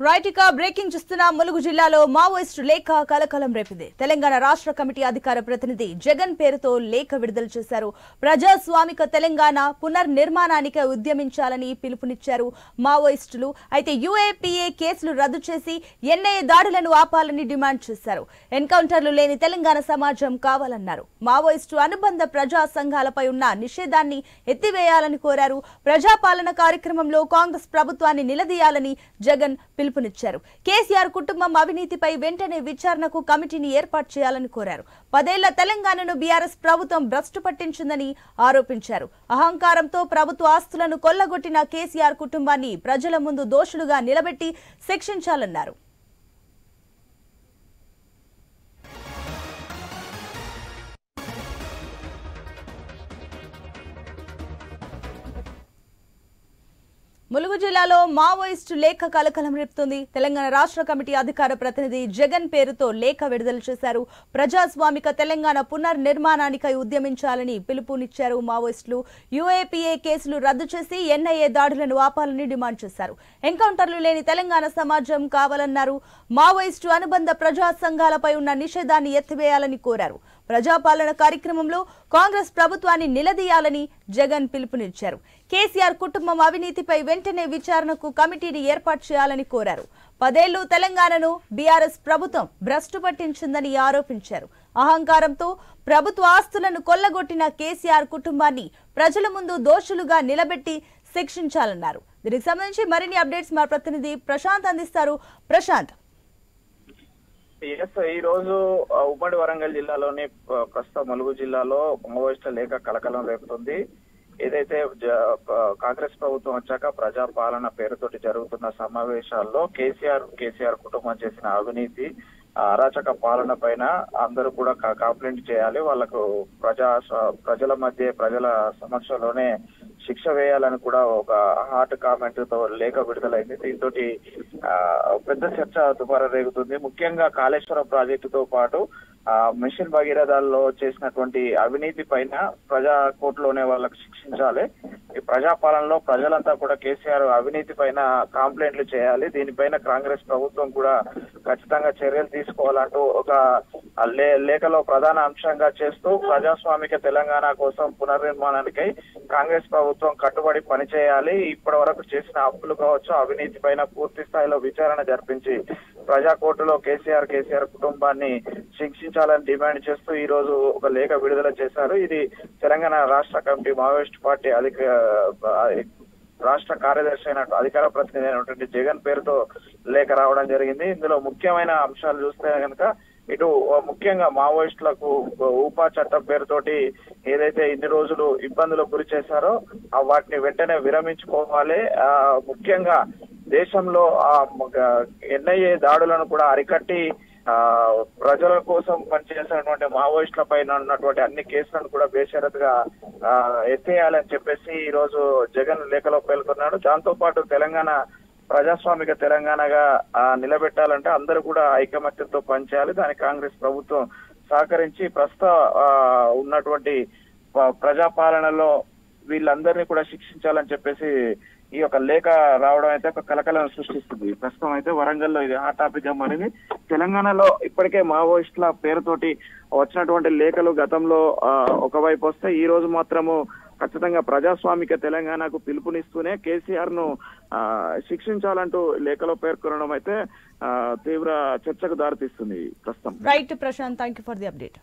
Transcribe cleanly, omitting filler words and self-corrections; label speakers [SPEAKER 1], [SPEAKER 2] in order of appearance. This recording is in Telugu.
[SPEAKER 1] రైట్ ఇక బ్రేకింగ్ చూస్తున్న ములుగు జిల్లాలో మావోయిస్టు లేఖ కలకలం రేపింది. తెలంగాణ రాష్ట్ర కమిటీ అధికార ప్రతినిధి జగన్ పేరుతో లేఖ విడుదల చేశారు. ప్రజాస్వామిక తెలంగాణ పునర్నిర్మాణానికి ఉద్యమించాలని పిలుపునిచ్చారు మావోయిస్టులు. అయితే యూఏపీఏ కేసులు రద్దు చేసి ఎన్ఐఏ దాడులను ఆపాలని డిమాండ్ చేశారు. ఎన్కౌంటర్లు లేని తెలంగాణ సమాజం కావాలన్నారు. మావోయిస్టు అనుబంధ ప్రజా సంఘాలపై ఉన్న నిషేధాన్ని ఎత్తివేయాలని కోరారు. ప్రజాపాలన కార్యక్రమంలో కాంగ్రెస్ ప్రభుత్వాన్ని నిలదీయాలని జగన్ పిలుపునిచ్చారు. కేసీఆర్ కుటుంబం అవినీతిపై వెంటనే విచారణకు కమిటీని ఏర్పాటు చేయాలని కోరారు. 10 ఏళ్ల తెలంగాణను బీఆర్ఎస్ ప్రభుత్వం భ్రష్టు పట్టించిందని ఆరోపించారు. అహంకారంతో ప్రభుత్వ ఆస్తులను కొల్లగొట్టిన కేసీఆర్ కుటుంబాన్ని ప్రజల ముందు దోషులుగా నిలబెట్టి శిక్షించాలన్నారు. ములుగు జిల్లాలో మావోయిస్టు లేఖ కలకలం రేపుతుంది. తెలంగాణ రాష్ట్ర కమిటీ అధికార ప్రతినిధి జగన్ పేరుతో లేఖ విడుదల చేశారు. ప్రజాస్వామిక తెలంగాణ పునర్నిర్మాణానికై ఉద్యమించాలని పిలుపునిచ్చారు మావోయిస్టులు. యూఏపీఏ కేసులు రద్దు చేసి ఎన్ఐఏ దాడులను ఆపాలని డిమాండ్ చేశారు. ఎన్కౌంటర్లు లేని తెలంగాణ సమాజం కావాలన్నారు. మావోయిస్టు అనుబంధ ప్రజా సంఘాలపై ఉన్న నిషేధాన్ని ఎత్తివేయాలని కోరారు. ప్రజాపాలన కార్యక్రమంలో కాంగ్రెస్ ప్రభుత్వాన్ని నిలదీయాలని జగన్ పిలుపునిచ్చారు. కేసీఆర్ కుటుంబం అవినీతిపై వెంటనే విచారణకు కమిటీని ఏర్పాటు చేయాలని కోరారు. 10 ఏళ్లు తెలంగాణను బీఆర్ఎస్ ప్రభుత్వం భ్రష్టు పట్టించిందని ఆరోపించారు. అహంకారంతో ప్రభుత్వ ఆస్తులను కొల్లగొట్టిన కేసీఆర్ కుటుంబాన్ని ప్రజల ముందు దోషులుగా నిలబెట్టి శిక్షించాలన్నారు. దీనికి సంబంధించి మరిన్ని అప్డేట్స్ మా ప్రతినిధి ప్రశాంత్ అందిస్తారు. ప్రశాంత్,
[SPEAKER 2] ఈ రోజు ఉమ్మడి వరంగల్ జిల్లాలోని ప్రస్తుతం ములుగు జిల్లాలో మావోయిస్టుల లేఖ కలకలం రేపుతుంది. ఏదైతే కాంగ్రెస్ ప్రభుత్వం వచ్చాక ప్రజాపాలన పేరుతోటి జరుగుతున్న సమావేశాల్లో కేసీఆర్ కుటుంబం చేసిన అవినీతి, అరాచక పాలన పైన అందరూ కూడా కంప్లైంట్ చేయాలి. వాళ్ళకు ప్రజల మధ్య ప్రజల సమక్షంలోనే శిక్ష వేయాలని కూడా ఒక హాట్ కామెంట్ తో లేఖ విడుదలైంది. దీంతో పెద్ద చర్చ దుమారం రేగుతుంది. ముఖ్యంగా కాళేశ్వరం ప్రాజెక్టుతో పాటు మిషన్ భగీరథలో చేసినటువంటి అవినీతి పైన ప్రజా కోర్టులోనే వాళ్ళకు శిక్షించాలి. ఈ ప్రజాపాలనలో ప్రజలంతా కూడా కేసీఆర్ అవినీతి పైన కంప్లైంట్లు చేయాలి. దీనిపైన కాంగ్రెస్ ప్రభుత్వం కూడా ఖచ్చితంగా చర్యలు తీసుకోవాలంటూ ఒక లేఖలో ప్రధాన అంశంగా చేస్తూ ప్రజాస్వామిక తెలంగాణ కోసం పునర్నిర్మాణానికై కాంగ్రెస్ ప్రభుత్వం కట్టుబడి పనిచేయాలి. ఇప్పటి వరకు చేసిన అప్పులు కావచ్చు, అవినీతి పైన పూర్తి స్థాయిలో విచారణ జరిపించి ప్రజా కోర్టులో కేసీఆర్ కుటుంబాన్ని శిక్షించాలని డిమాండ్ చేస్తూ ఈ రోజు ఒక లేఖ విడుదల చేశారు. ఇది తెలంగాణ రాష్ట్ర కమిటీ మావోయిస్ట్ పార్టీ రాష్ట్ర కార్యదర్శి అయిన అధికార ప్రతినిధి అయినటువంటి జగన్ పేరుతో లేఖ రావడం జరిగింది. ఇందులో ముఖ్యమైన అంశాలు చూస్తే కనుక ఇటు ముఖ్యంగా మావోయిస్టులకు ఊపా చట్టం పేరుతోటి ఏదైతే ఇన్ని రోజులు ఇబ్బందులకు గురి చేశారో వాటిని వెంటనే విరమించుకోవాలి. ముఖ్యంగా దేశంలో ఎన్ఐఏ దాడులను కూడా అరికట్టి ప్రజల కోసం పనిచేసినటువంటి మావోయిస్టుల పైన ఉన్నటువంటి అన్ని కేసులను కూడా బేషరతుగా ఎత్తేయాలని చెప్పేసి ఈ రోజు జగన్ లేఖలో పేర్కొన్నాడు. దాంతో పాటు తెలంగాణ ప్రజాస్వామిక తెలంగాణగా నిలబెట్టాలంటే అందరూ కూడా ఐకమత్యంతో పనిచేయాలి. దానికి కాంగ్రెస్ ప్రభుత్వం సహకరించి ప్రస్తుతం ఉన్నటువంటి ప్రజాపాలనలో వీళ్ళందరినీ కూడా శిక్షించాలని చెప్పేసి ఈ యొక్క లేఖ రావడం అయితే ఒక కలకలం సృష్టిస్తుంది. ప్రస్తుతం అయితే వరంగల్లో ఇది హాట్ టాపిక్ గా మారింది. తెలంగాణలో ఇప్పటికే మావోయిస్టుల పేరుతోటి వచ్చినటువంటి లేఖలు గతంలో ఒకవైపు వస్తే ఈ రోజు మాత్రము ఖచ్చితంగా ప్రజాస్వామిక తెలంగాణకు పిలుపునిస్తూనే కేసీఆర్ ను శిక్షించాలంటూ లేఖలో పేర్కొనడం అయితే తీవ్ర చర్చకు దారితీస్తుంది ప్రస్తుతం.
[SPEAKER 1] Right Prashant, thank you for the update.